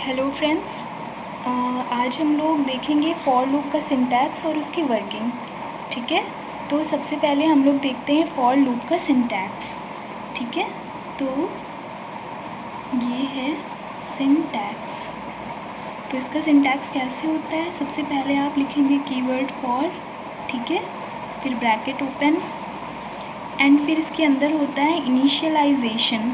Hello friends. आज हम लोग देखेंगे फॉर लूप का सिंटैक्स और उसकी वर्किंग। ठीक है, तो सबसे पहले हम लोग देखते हैं फॉर लूप का सिंटैक्स। ठीक है, तो ये है सिंटैक्स। तो इसका सिंटैक्स कैसे होता है, सबसे पहले आप लिखेंगे कीवर्ड फॉर, ठीक है, फिर ब्रैकेट ओपन एंड फिर इसके अंदर होता है इनिशियलाइजेशन।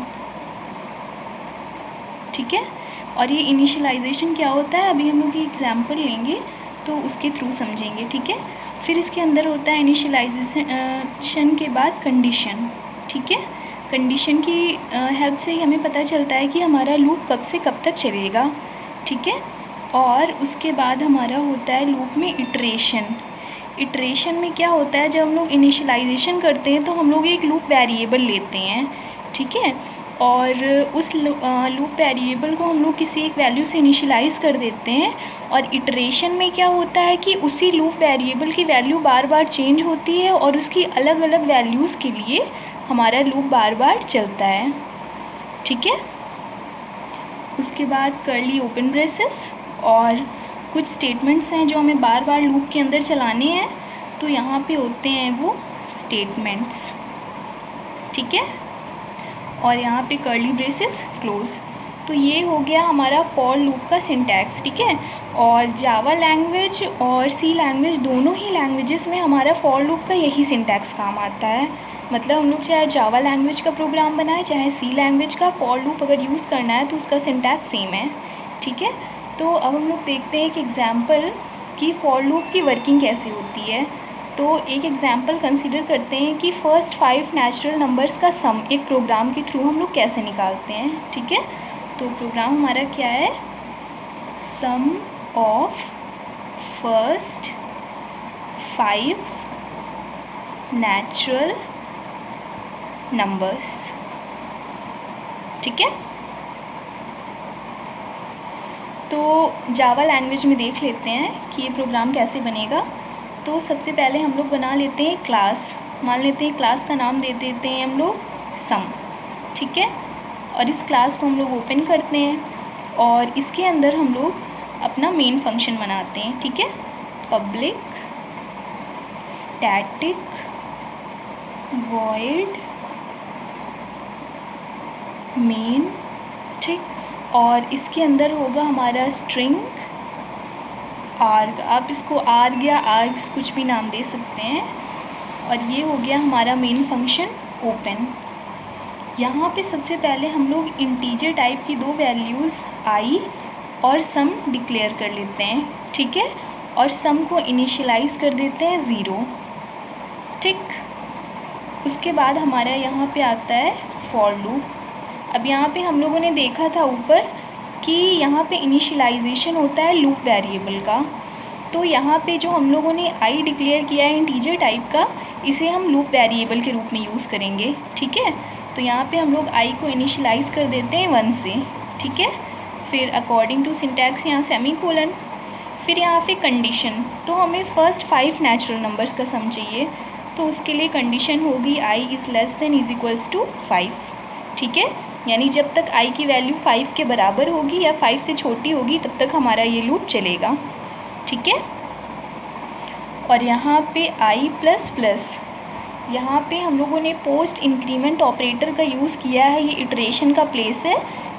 ठीक है, और ये इनिशियलाइजेशन क्या होता है अभी हम लोग ये एग्जाम्पल लेंगे तो उसके थ्रू समझेंगे। ठीक है, फिर इसके अंदर होता है इनिशियलाइजेशन के बाद कंडीशन। ठीक है, कंडीशन की हेल्प से ही हमें पता चलता है कि हमारा लूप कब से कब तक चलेगा। ठीक है, और उसके बाद हमारा होता है लूप में इटरेशन। इटरेशन में क्या होता है, जब हम लोग इनिशियलाइजेशन करते हैं तो हम लोग एक लूप वेरिएबल लेते हैं। ठीक है, और उस लूप वेरिएबल को हम लोग किसी एक वैल्यू से इनिशियलाइज़ कर देते हैं। और इटरेशन में क्या होता है कि उसी लूप वेरिएबल की वैल्यू बार बार चेंज होती है और उसकी अलग अलग वैल्यूज़ के लिए हमारा लूप बार बार चलता है। ठीक है, उसके बाद कर्ली ओपन ब्रेसेस और कुछ स्टेटमेंट्स हैं जो हमें बार बार लूप के अंदर चलाने हैं, तो यहाँ पे होते हैं वो स्टेटमेंट्स। ठीक है, और यहाँ पे कर्ली ब्रेसेस क्लोज। तो ये हो गया हमारा फॉर लूप का सिंटैक्स। ठीक है, और जावा लैंग्वेज और सी लैंग्वेज दोनों ही लैंग्वेजेस में हमारा फॉर लूप का यही सिंटैक्स काम आता है। मतलब हम लोग चाहे जावा लैंग्वेज का प्रोग्राम बनाए चाहे सी लैंग्वेज का, फॉर लूप अगर यूज़ करना है तो उसका सिंटैक्स सेम है। ठीक है, तो अब हम लोग देखते हैं एक एग्जाम्पल कि फॉर लूप की वर्किंग कैसे होती है। तो एक एग्जाम्पल कंसीडर करते हैं कि फर्स्ट 5 नेचुरल नंबर्स का सम एक प्रोग्राम के थ्रू हम लोग कैसे निकालते हैं। ठीक है, तो प्रोग्राम हमारा क्या है, सम ऑफ फर्स्ट 5 नेचुरल नंबर्स। ठीक है, तो जावा लैंग्वेज में देख लेते हैं कि ये प्रोग्राम कैसे बनेगा। तो सबसे पहले हम लोग बना लेते हैं क्लास। मान लेते हैं क्लास का नाम दे देते हैं हम लोग सम। ठीक है, और इस क्लास को हम लोग ओपन करते हैं और इसके अंदर हम लोग अपना मेन फंक्शन बनाते हैं। ठीक है, पब्लिक स्टैटिक वॉइड मेन। ठीक, और इसके अंदर होगा हमारा स्ट्रिंग आर्ग। आप इसको आर्ग या आर्ग्स कुछ भी नाम दे सकते हैं। और ये हो गया हमारा मेन फंक्शन ओपन। यहाँ पे सबसे पहले हम लोग इंटीजर टाइप की दो वैल्यूज़ आई और सम डिक्लेयर कर लेते हैं। ठीक है, और सम को इनिशियलाइज़ कर देते हैं 0। ठीक, उसके बाद हमारा यहाँ पे आता है फॉर लूप। अब यहाँ पे हम लोगों ने देखा था ऊपर कि यहाँ पे इनिशियलाइजेशन होता है लूप वेरिएबल का। तो यहाँ पे जो हम लोगों ने आई डिक्लेयर किया है इंटीजर टाइप का, इसे हम लूप वेरिएबल के रूप में यूज़ करेंगे। ठीक है, तो यहाँ पे हम लोग आई को इनिशियलाइज़ कर देते हैं 1 से। ठीक है, फिर अकॉर्डिंग टू सिंटैक्स यहाँ सेमीकोलन, फिर यहाँ पे कंडीशन। तो हमें फर्स्ट 5 नेचुरल नंबर्स का सम चाहिए, तो उसके लिए कंडीशन होगी i is less than is equals to 5। ठीक है, यानी जब तक आई की वैल्यू 5 के बराबर होगी या 5 से छोटी होगी तब तक हमारा ये लूप चलेगा। ठीक है, और यहाँ पे आई प्लस प्लस, यहाँ पे हम लोगों ने पोस्ट इंक्रीमेंट ऑपरेटर का यूज़ किया है। ये इटरेशन का प्लेस है,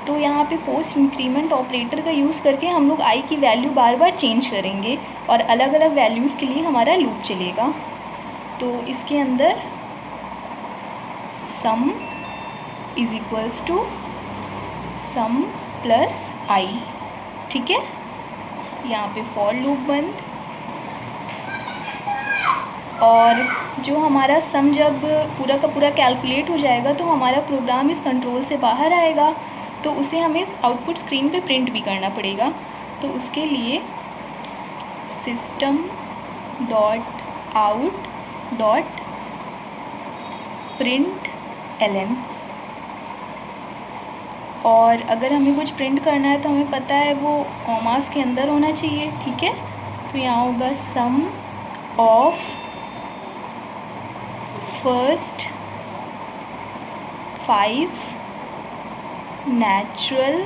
तो यहाँ पे पोस्ट इंक्रीमेंट ऑपरेटर का यूज़ करके हम लोग आई की वैल्यू बार बार चेंज करेंगे और अलग अलग वैल्यूज़ के लिए हमारा लूप चलेगा। तो इसके अंदर sum is equals to sum plus i. ठीक है, यहाँ पे फॉर लूप बंद। और जो हमारा सम जब पूरा का पूरा कैलकुलेट हो जाएगा तो हमारा प्रोग्राम इस कंट्रोल से बाहर आएगा, तो उसे हमें आउटपुट स्क्रीन पे प्रिंट भी करना पड़ेगा। तो उसके लिए system dot out dot print LN. और अगर हमें कुछ प्रिंट करना है तो हमें पता है वो कॉमास के अंदर होना चाहिए। ठीक है, तो यहाँ होगा sum of first 5 natural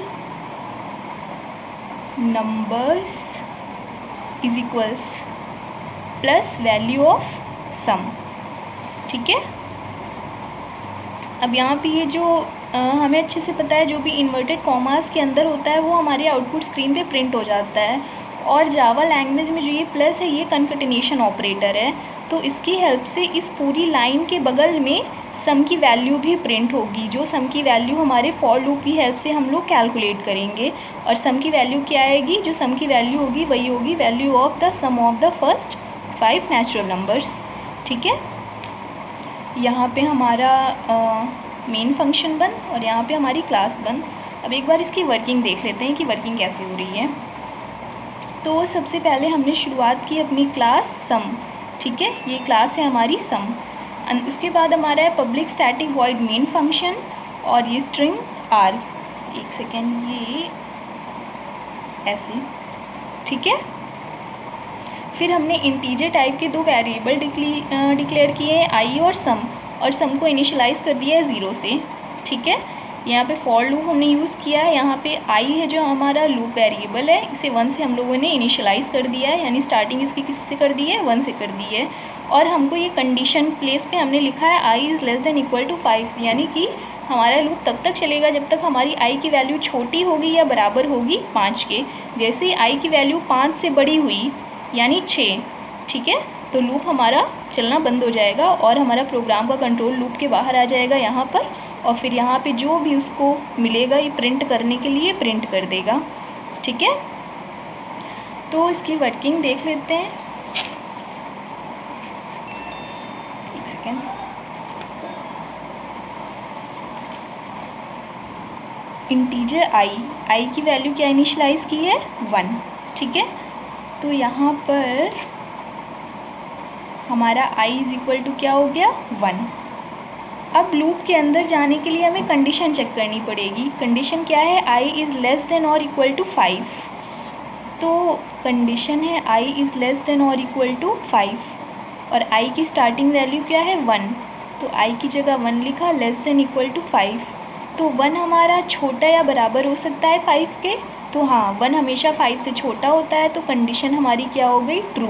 numbers is equals plus value of sum. ठीक है, अब यहाँ पे ये जो हमें अच्छे से पता है जो भी इन्वर्टेड कॉमास के अंदर होता है वो हमारे आउटपुट स्क्रीन पे प्रिंट हो जाता है। और जावा लैंग्वेज में जो ये प्लस है ये कन्कैटिनेशन ऑपरेटर है, तो इसकी हेल्प से इस पूरी लाइन के बगल में सम की वैल्यू भी प्रिंट होगी, जो सम की वैल्यू हमारे फॉर लूप की हेल्प से हम लोग कैलकुलेट करेंगे। और सम की वैल्यू क्या आएगी, जो सम की वैल्यू होगी वही होगी value of the sum of the first 5 natural numbers. ठीक है, यहाँ पे हमारा मेन फंक्शन बंद और यहाँ पे हमारी क्लास बंद। अब एक बार इसकी वर्किंग देख लेते हैं कि वर्किंग कैसे हो रही है। तो सबसे पहले हमने शुरुआत की अपनी क्लास सम। ठीक है, ये क्लास है हमारी सम। उसके बाद हमारा है public static void main function और ये स्ट्रिंग आर। एक सेकेंड, ये ऐसे। ठीक है, फिर हमने इंटीजर टाइप के 2 वेरिएबल डिक्लेयर किए हैं, आई और सम को इनिशियलाइज़ कर दिया है 0 से। ठीक है, यहाँ पे फॉर लूप हमने यूज़ किया है। यहाँ पे आई है जो हमारा लूप वेरिएबल है, इसे 1 से हम लोगों ने इनिशियलाइज़ कर दिया है, यानी स्टार्टिंग इसकी किससे कर दी है, 1 से कर दी है। और हमको ये कंडीशन प्लेस पे हमने लिखा है i is less than equal to 5, यानी कि हमारा लूप तब तक चलेगा जब तक हमारी आई की वैल्यू छोटी होगी या बराबर होगी 5 के। जैसे ही आई की वैल्यू 5 से बड़ी हुई यानी 6, ठीक है, तो लूप हमारा चलना बंद हो जाएगा और हमारा प्रोग्राम का कंट्रोल लूप के बाहर आ जाएगा यहाँ पर। और फिर यहाँ पे जो भी उसको मिलेगा ये प्रिंट करने के लिए प्रिंट कर देगा। ठीक है, तो इसकी वर्किंग देख लेते हैं। एक सेकेंड, इंटीजर आई की वैल्यू क्या इनिशियलाइज़ की है, 1। ठीक है, तो यहाँ पर हमारा i इज़ इक्वल टू क्या हो गया, 1। अब लूप के अंदर जाने के लिए हमें कंडीशन चेक करनी पड़ेगी। कंडीशन क्या है, i इज़ लेस देन और इक्वल टू 5। तो कंडीशन है i इज़ लेस देन और इक्वल टू 5 और i की स्टार्टिंग वैल्यू क्या है, 1। तो i की जगह 1 लिखा, लेस देन इक्वल टू 5। तो 1 हमारा छोटा या बराबर हो सकता है 5 के, तो हाँ 1 हमेशा 5 से छोटा होता है, तो कंडीशन हमारी क्या हो गई, ट्रू।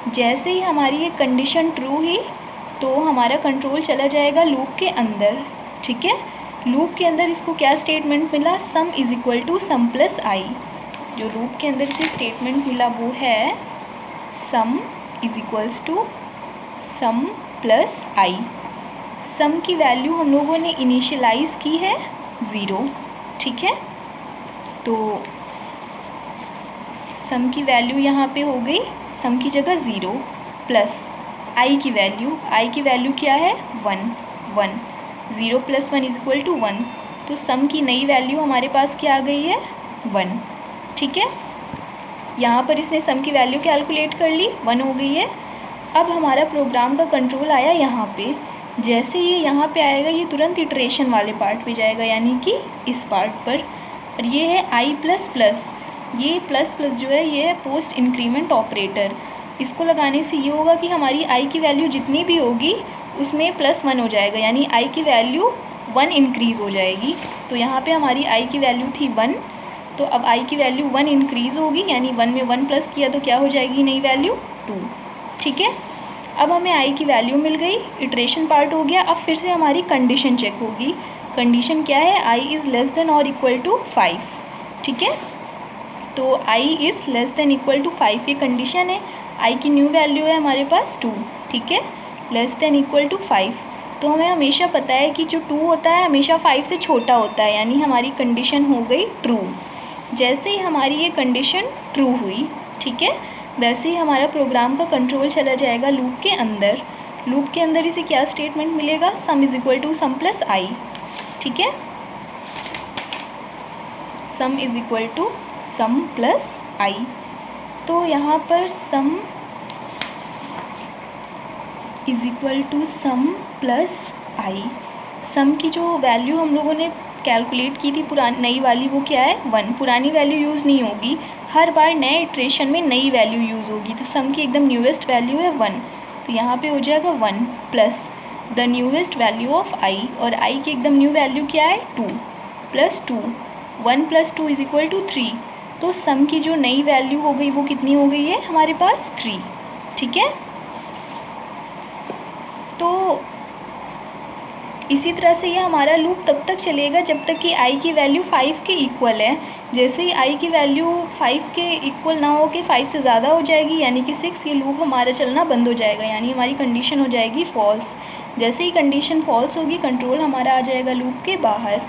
जैसे ही हमारी ये कंडीशन ट्रू हुई तो हमारा कंट्रोल चला जाएगा लूप के अंदर। ठीक है, लूप के अंदर इसको क्या स्टेटमेंट मिला, sum is equal to sum plus i. जो लूप के अंदर से स्टेटमेंट मिला वो है sum is equals to sum plus i. Sum की वैल्यू हम लोगों ने इनिशियलाइज़ की है 0। ठीक है, तो सम की वैल्यू यहाँ पे हो गई, सम की जगह 0 प्लस आई की वैल्यू क्या है, 1। 0 प्लस 1 इज इक्वल टू 1, तो सम की नई वैल्यू हमारे पास क्या आ गई है, 1। ठीक है, यहाँ पर इसने सम की वैल्यू कैलकुलेट कर ली, 1 हो गई है। अब हमारा प्रोग्राम का कंट्रोल आया यहाँ पे। जैसे ये यहाँ पे आएगा ये तुरंत इटरेशन वाले पार्ट पे जाएगा, यानी कि इस पार्ट पर। और ये है आई प्लस प्लस, ये प्लस प्लस जो है ये है पोस्ट इंक्रीमेंट ऑपरेटर। इसको लगाने से ये होगा कि हमारी आई की वैल्यू जितनी भी होगी उसमें +1 हो जाएगा, यानी आई की वैल्यू 1 इंक्रीज़ हो जाएगी। तो यहाँ पे हमारी आई की वैल्यू थी 1, तो अब आई की वैल्यू 1 इंक्रीज़ होगी, यानी 1 में 1 प्लस किया तो क्या हो जाएगी नई वैल्यू, 2। ठीक है, अब हमें आई की वैल्यू मिल गई, इटरेशन पार्ट हो गया। अब फिर से हमारी कंडीशन चेक होगी। कंडीशन क्या है, आई इज़ लेस देन और इक्वल टू 5। ठीक है, तो i is less than equal to 5 ये कंडीशन है। आई की न्यू वैल्यू है हमारे पास 2। ठीक है, लेस देन इक्वल टू 5, तो हमें हमेशा पता है कि जो 2 होता है हमेशा 5 से छोटा होता है, यानी हमारी कंडीशन हो गई ट्रू। जैसे ही हमारी ये कंडीशन ट्रू हुई, ठीक है, वैसे ही हमारा प्रोग्राम का कंट्रोल चला जाएगा लूप के अंदर। लूप के अंदर इसे क्या स्टेटमेंट मिलेगा, sum is equal to sum plus i. ठीक है, sum is equal to sum plus i. तो यहाँ पर sum is equal to sum plus i. Sum की जो वैल्यू हम लोगों ने कैलकुलेट की थी पुरानी नई वाली, वो क्या है 1। पुरानी वैल्यू यूज़ नहीं होगी, हर बार नए इटरेशन में नई वैल्यू यूज़ होगी। तो सम की एकदम न्यूएस्ट वैल्यू है 1, तो यहाँ पे हो जाएगा 1 plus the newest value of आई, और आई की एकदम न्यू वैल्यू क्या है 2 plus 2। 1 plus 2 is equal to 3, तो सम की जो नई वैल्यू हो गई वो कितनी हो गई है हमारे पास 3, ठीक है। तो इसी तरह से ये हमारा लूप तब तक चलेगा जब तक कि i की वैल्यू 5 के इक्वल है। जैसे ही i की वैल्यू 5 के इक्वल ना हो के 5 से ज़्यादा हो जाएगी यानी कि 6, ये लूप हमारा चलना बंद हो जाएगा, यानी हमारी कंडीशन हो जाएगी फॉल्स। जैसे ही कंडीशन फॉल्स होगी कंट्रोल हमारा आ जाएगा लूप के बाहर।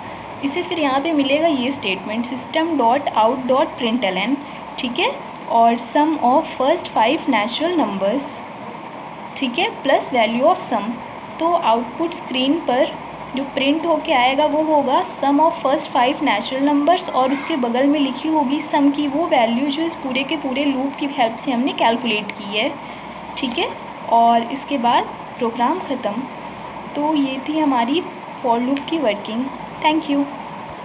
इसे फिर यहाँ पे मिलेगा ये स्टेटमेंट system.out.println, ठीक है, और सम ऑफ फर्स्ट 5 नेचुरल नंबर्स, ठीक है, प्लस वैल्यू ऑफ सम। तो आउटपुट स्क्रीन पर जो प्रिंट होके आएगा वो होगा sum of first 5 natural numbers, और उसके बगल में लिखी होगी सम की वो वैल्यू जो इस पूरे के पूरे लूप की हेल्प से हमने कैलकुलेट की है, ठीक है। और इसके बाद प्रोग्राम ख़त्म। तो ये थी हमारी फॉर लूप की वर्किंग। Thank you.